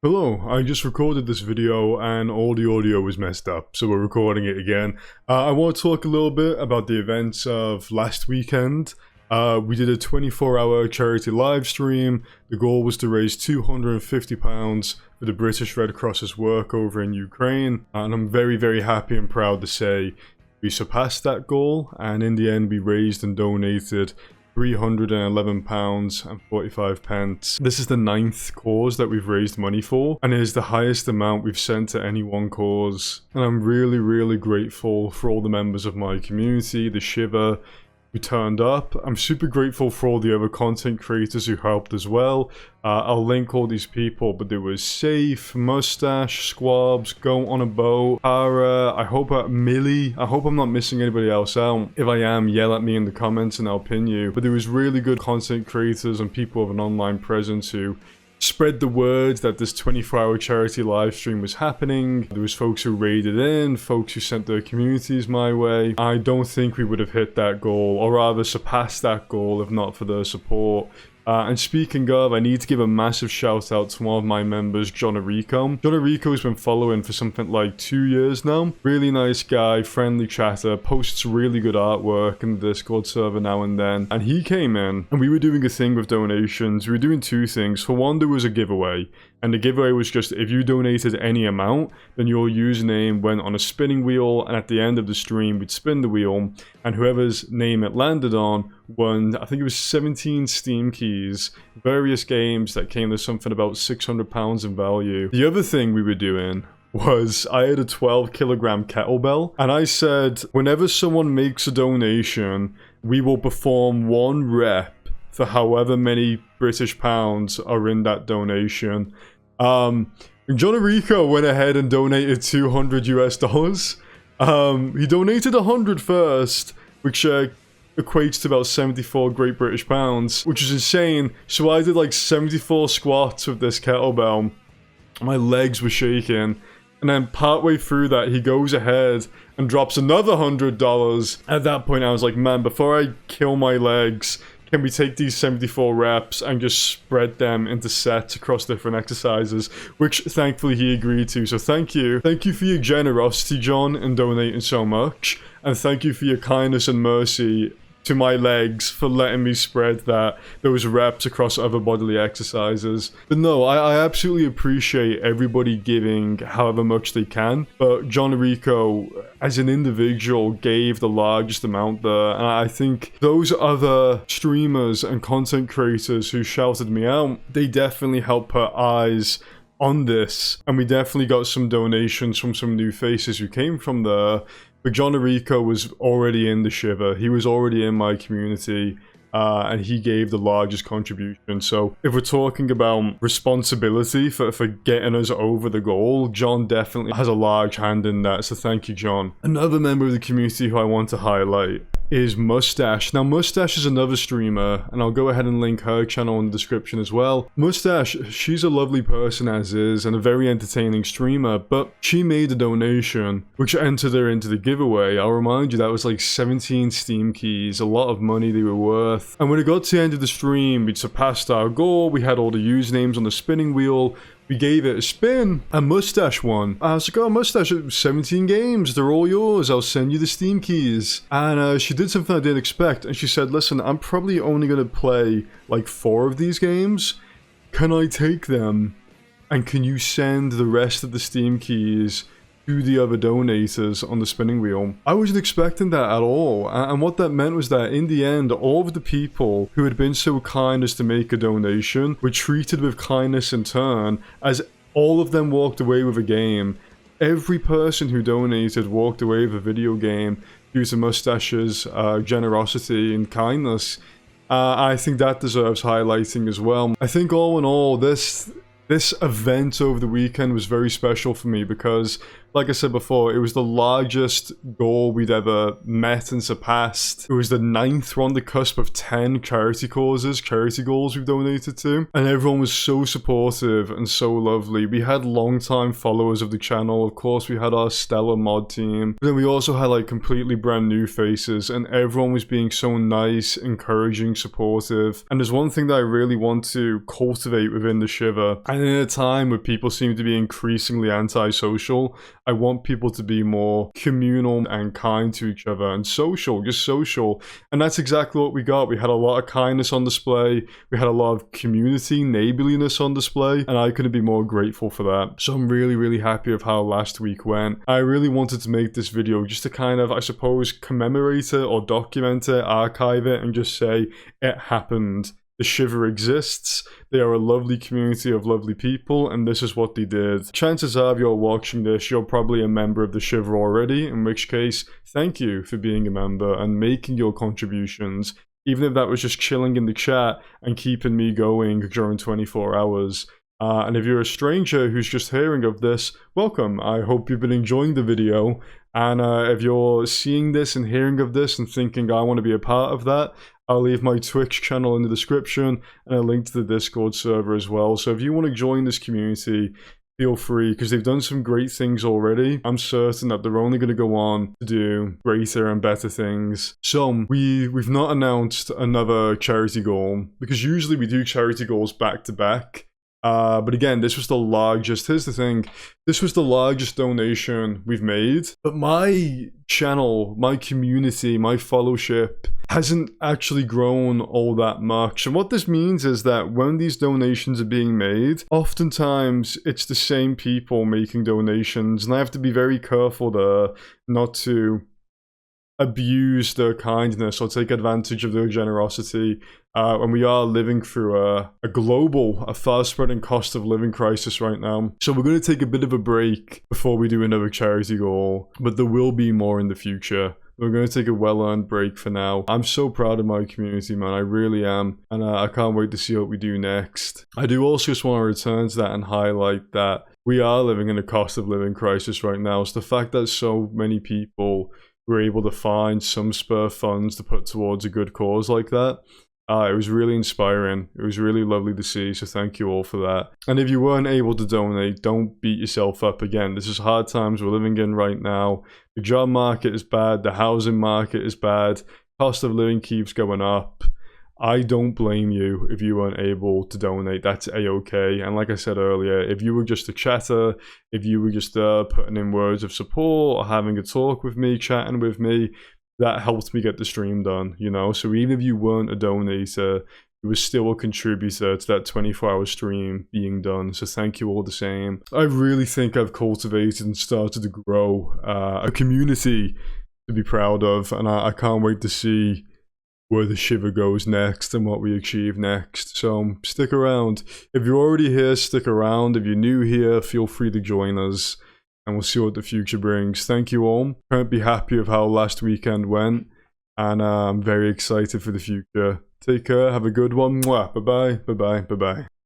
Hello, I just recorded this video and all the audio was messed up, so we're recording it again. I want to talk a little bit about the events of last weekend. We did a 24-hour charity live stream. The goal was to raise £250 for the British Red Cross's work over in Ukraine, and I'm very happy and proud to say we surpassed that goal, and in the end we raised and donated £311.45. This is the 9th cause that we've raised money for, and it is the highest amount we've sent to any one cause. And I'm really grateful for all the members of my community, the Shiver, who turned up. I'm super grateful for all the other content creators who helped as well. I'll link all these people, but there was Safe, Mustache, Squabs, Go on a Boat, Para, Millie. I hope I'm not missing anybody else out. If I am, yell at me in the comments and I'll pin you. But there was really good content creators and people with an online presence who spread the word that this 24-hour charity live stream was happening. There was folks who raided in, folks who sent their communities my way. I don't think we would have hit that goal, or rather surpassed that goal, if not for their support. And speaking of, I need to give a massive shout out to one of my members, John Rico. John Rico's been following for something like 2 years now. Really nice guy, friendly chatter, posts really good artwork in the Discord server now and then. And he came in, and we were doing a thing with donations. We were doing two things. For one, there was a giveaway. And the giveaway was just, if you donated any amount, then your username went on a spinning wheel, and at the end of the stream, we'd spin the wheel, and whoever's name it landed on won, I think it was 17 Steam keys, various games that came to something about £600 in value. The other thing we were doing was I had a 12-kilogram kettlebell, and I said, whenever someone makes a donation, we will perform one rep for however many British pounds are in that donation. John Rico went ahead and donated $200 US. He donated 100 first, which equates to about 74 Great British pounds, which is insane. So I did like 74 squats with this kettlebell. My legs were shaking. And then partway through that, he goes ahead and drops another $100. At that point, I was like, man, before I kill my legs, can we take these 74 reps and just spread them into sets across different exercises, which thankfully he agreed to. So thank you. Thank you for your generosity, John, in donating so much. And thank you for your kindness and mercy to my legs for letting me spread those reps across other bodily exercises. But no, I absolutely appreciate everybody giving however much they can. But John Rico, as an individual, gave the largest amount there. And I think those other streamers and content creators who shouted me out, they definitely helped put eyes on this. And we definitely got some donations from some new faces who came from there. But John Rico was already in the Shiver. He was already in my community, and he gave the largest contribution. So if we're talking about responsibility for getting us over the goal, John definitely has a large hand in that. So thank you, John. Another member of the community who I want to highlight is Mustache. Now, Mustache is another streamer, and I'll go ahead and link her channel in the description as well. Mustache, she's a lovely person as is, and a very entertaining streamer, but she made a donation, which entered her into the giveaway. I'll remind you, that was like 17 Steam keys, a lot of money they were worth. And when it got to the end of the stream, we'd surpassed our goal, we had all the usernames on the spinning wheel, we gave it a spin, and Mustache won. I was like, oh, Mustache, 17 games, they're all yours, I'll send you the Steam keys. And she did something I didn't expect, and she said, listen, I'm probably only going to play like 4 of these games. Can I take them, and can you send the rest of the Steam keys to the other donators on the spinning wheel? I wasn't expecting that at all, and what that meant was that in the end, all of the people who had been so kind as to make a donation were treated with kindness in turn, as all of them walked away with a game. Every person who donated walked away with a video game due to Mustache's generosity and kindness. I think that deserves highlighting as well. I think all in all, this event over the weekend was very special for me because Like I said before, it was the largest goal we'd ever met and surpassed. It was the 9th. We're on the cusp of 10 charity causes, charity goals we've donated to. And everyone was so supportive and so lovely. We had long-time followers of the channel. Of course, we had our stellar mod team. But then we also had like completely brand new faces, and everyone was being so nice, encouraging, supportive. And there's one thing that I really want to cultivate within the Shiver. And in a time where people seem to be increasingly antisocial, I want people to be more communal and kind to each other and social, just social. And that's exactly what we got. We had a lot of kindness on display. We had a lot of community neighborliness on display, and I couldn't be more grateful for that. So I'm really, really happy with how last week went. I really wanted to make this video just to kind of, I suppose, commemorate it or document it, archive it, and just say it happened. The Shiver exists. They are a lovely community of lovely people, and this is what they did. Chances are, if you're watching this, you're probably a member of the Shiver already, in which case, thank you for being a member and making your contributions, even if that was just chilling in the chat and keeping me going during 24 hours. And if you're a stranger who's just hearing of this, welcome. I hope you've been enjoying the video. And if you're seeing this and hearing of this and thinking I want to be a part of that, I'll leave my Twitch channel in the description and a link to the Discord server as well. So if you want to join this community, feel free, because they've done some great things already. I'm certain that they're only going to go on to do greater and better things. So we've not announced another charity goal, because usually we do charity goals back to back. But again, this was the largest, here's the thing, this was the largest donation we've made, but my channel, my community, my fellowship hasn't actually grown all that much. And what this means is that when these donations are being made, oftentimes it's the same people making donations, and I have to be very careful there not to abuse their kindness or take advantage of their generosity. And we are living through a fast-spreading cost of living crisis right now. So we're going to take a bit of a break before we do another charity goal, but there will be more in the future. We're going to take a well-earned break for now. I'm so proud of my community, man. I really am. And I can't wait to see what we do next. I do also just want to return to that and highlight that we are living in a cost of living crisis right now. So the fact that so many people were able to find some spare funds to put towards a good cause like that, it was really inspiring. It was really lovely to see, so thank you all for that. And if you weren't able to donate, don't beat yourself up. Again, this is hard times we're living in right now. The job market is bad, the housing market is bad, cost of living keeps going up. I don't blame you if you weren't able to donate. That's a-okay. And like I said earlier, if you were just a chatter, if you were just putting in words of support or having a talk with me, chatting with me, that helped me get the stream done, you know? So even if you weren't a donator, you were still a contributor to that 24-hour stream being done. So thank you all the same. I really think I've cultivated and started to grow a community to be proud of. And I can't wait to see where the Shiver goes next and what we achieve next. So stick around. If you're already here, stick around. If you're new here, feel free to join us, and we'll see what the future brings. Thank you all. Can't be happy with how last weekend went, and I'm very excited for the future. Take care, have a good one. Mwah. Bye-bye, bye-bye, bye-bye.